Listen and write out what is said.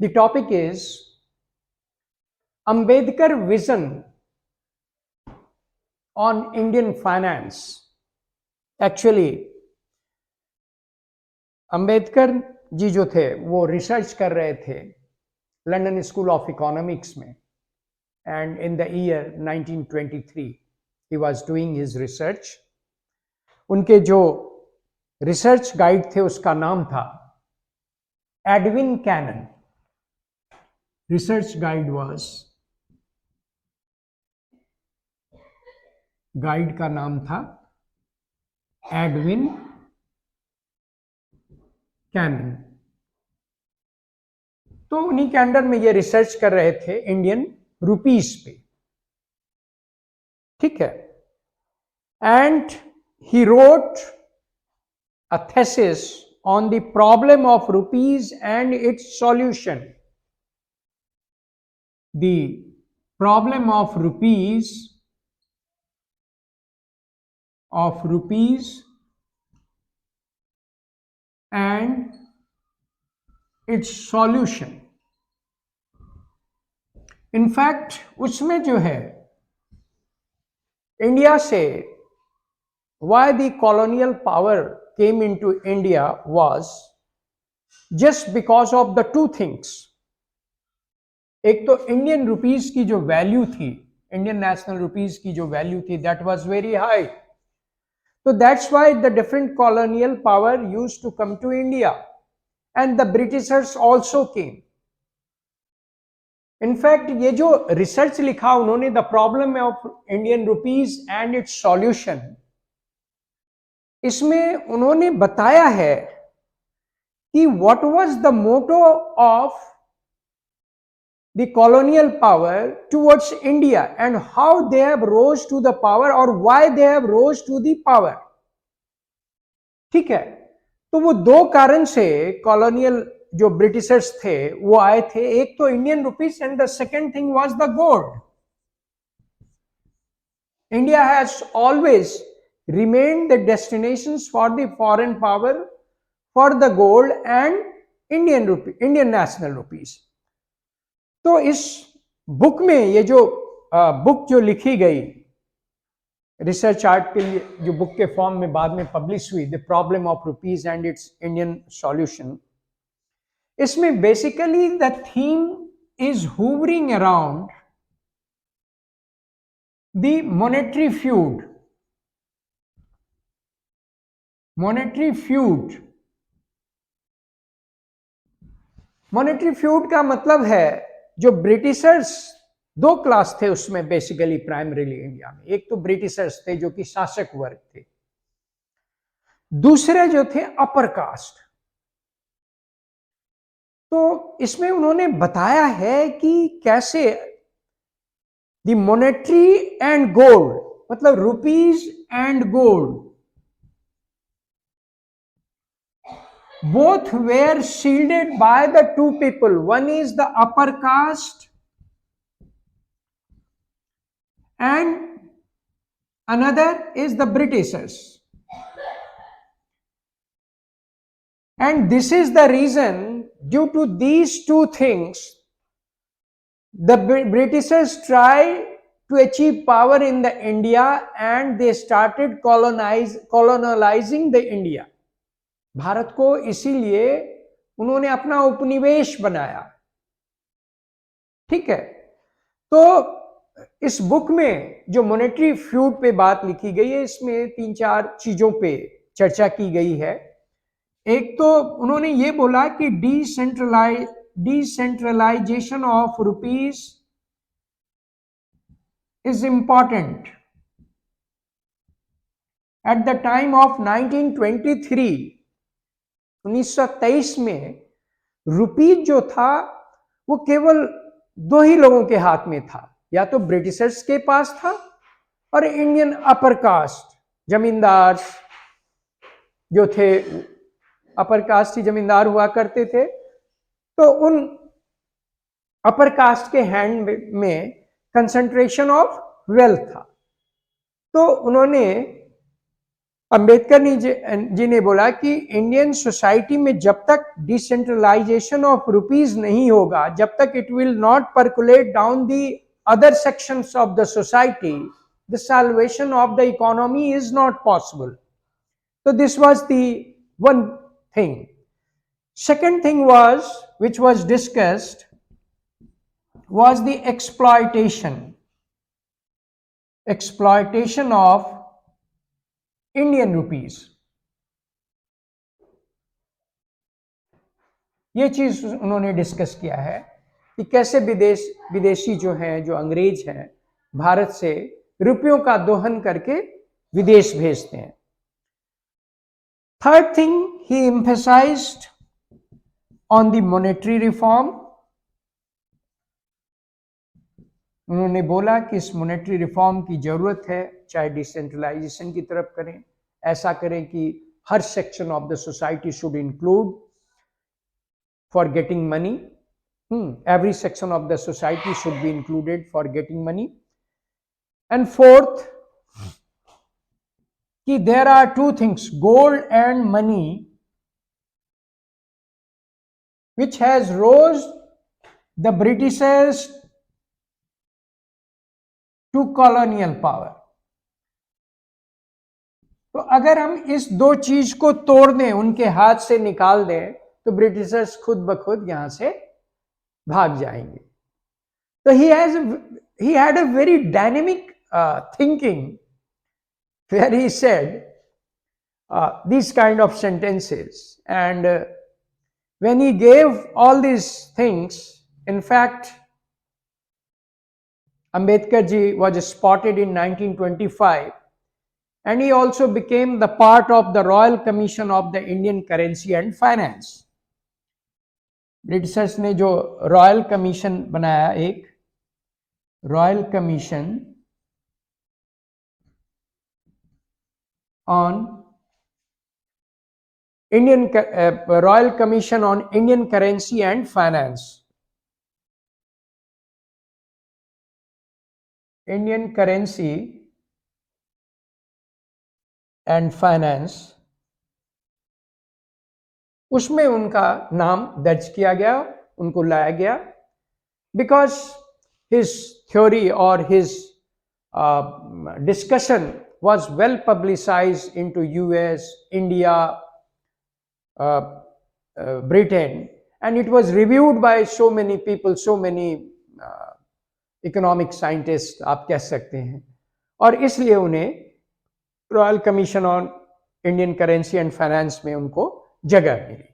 The topic is Ambedkar vision on Indian finance. Actually, Ambedkar ji जो थे वो रिसर्च कर रहे थे लंदन स्कूल ऑफ इकोनॉमिक्स में, एंड इन द ईयर 1923 ही वाज डूइंग हिज रिसर्च. उनके जो रिसर्च गाइड थे उसका नाम था Edwin Cannan. Research guide was, guide का नाम था एडविन कैनन. तो उन्हीं के अंडर में ये रिसर्च कर रहे थे इंडियन रुपीस पे. ठीक है. And he wrote a thesis on the problem of rupees and its solution. The problem of rupees and its solution. In fact, उसमें जो है इंडिया से why the colonial power came into India was just because of the two things. एक तो Indian rupees की जो value थी, Indian national rupees की जो वैल्यू थी, that was very high. So that's why the different colonial power used to come to India, and the Britishers also came. In fact, ये जो रिसर्च लिखा उन्होंने, the problem of Indian rupees and its solution, इसमें उन्होंने बताया है कि what was the motto of the colonial power towards India and how they have rose to the power or why they have rose to the power. ठीक है. तो वो दो कारण से कॉलोनियल जो ब्रिटिशर्स थे वो आए थे. एक तो Indian rupees and the second thing was the gold. India has always remained the destinations for the foreign power for the gold and Indian national rupees. तो इस बुक में ये जो बुक जो लिखी गई रिसर्च आर्ट के लिए, जो बुक के फॉर्म में बाद में पब्लिश हुई, the problem of rupees and its Indian solution, इसमें basically the theme is hovering around the monetary feud. Monetary feud का मतलब है जो ब्रिटिशर्स, दो क्लास थे उसमें बेसिकली प्राइमरीली इंडिया में. एक तो ब्रिटिशर्स थे जो कि शासक वर्ग थे, दूसरे जो थे अपर कास्ट. तो इसमें उन्होंने बताया है कि कैसे द मॉनेटरी एंड गोल्ड, मतलब rupees and gold, both were shielded by the two people. One is the upper caste and another is the Britishers. And this is the reason, due to these two things, the Britishers try to achieve power in the India and they started colonizing the India. Bharat को इसीलिए उन्होंने अपना उपनिवेश बनाया. ठीक है. तो इस बुक में जो मॉनेटरी फ्यूड पे बात लिखी गई है, इसमें तीन चार चीजों पे चर्चा की गई है. एक तो उन्होंने ये बोला कि decentralization of rupees is important. At the time of 1923 में रुपीज जो था वो केवल दो ही लोगों के हाथ में था, या तो ब्रिटिशर्स के पास था और इंडियन अपर कास्ट जमींदार जो थे, अपर कास्ट ही जमींदार हुआ करते थे. तो उन अपर कास्ट के हैंड में कंसंट्रेशन ऑफ वेल्थ था. तो उन्होंने अंबेडकर जी ने बोला कि इंडियन सोसाइटी में जब तक डिसेंट्रलाइजेशन ऑफ रुपीज नहीं होगा, जब तक it will not percolate down the other sections of the society, the salvation of the economy is not possible. So this was the one thing. Second thing was, which was discussed, was the exploitation of Indian rupees. ये चीज उन्होंने discuss किया है कि कैसे विदेशी जो हैं, जो अंग्रेज हैं, भारत से रुपयों का दोहन करके विदेश भेजते हैं. Third thing, he emphasised on the monetary reform. उन्होंने बोला कि इस मॉनेटरी रिफॉर्म की जरूरत है, चाहे डिसेंट्रलाइजेशन की तरफ करें, ऐसा करें कि हर section of the society should include for getting money. Every section of the society should be included for getting money. And fourth, कि there are two things, gold and money, which has rose the Britishers to colonial power. तो अगर हम इस दो चीज को तोड़ दें, उनके हाथ से निकाल दें, तो ब्रिटिशर्स खुद ब खुद यहां से भाग जाएंगे. तो he had a very dynamic thinking where he said these kind of sentences, and when he gave all these things, in fact Ambedkar ji was spotted in 1925, and he also became the part of the Royal Commission of the Indian Currency and Finance. Britishers ने जो royal commission बनाया, एक royal commission on royal commission on Indian currency and finance. Indian currency and finance, उसमें उनका नाम दर्ज किया गया, उनको लाया गया, बिकॉज हिज थ्योरी और his discussion was well publicized into US, India, Britain, and it was reviewed by so many people, so many economic scientists आप कह सकते हैं, और इसलिए उन्हें royal commission on Indian currency and finance में उनको जगह मिली.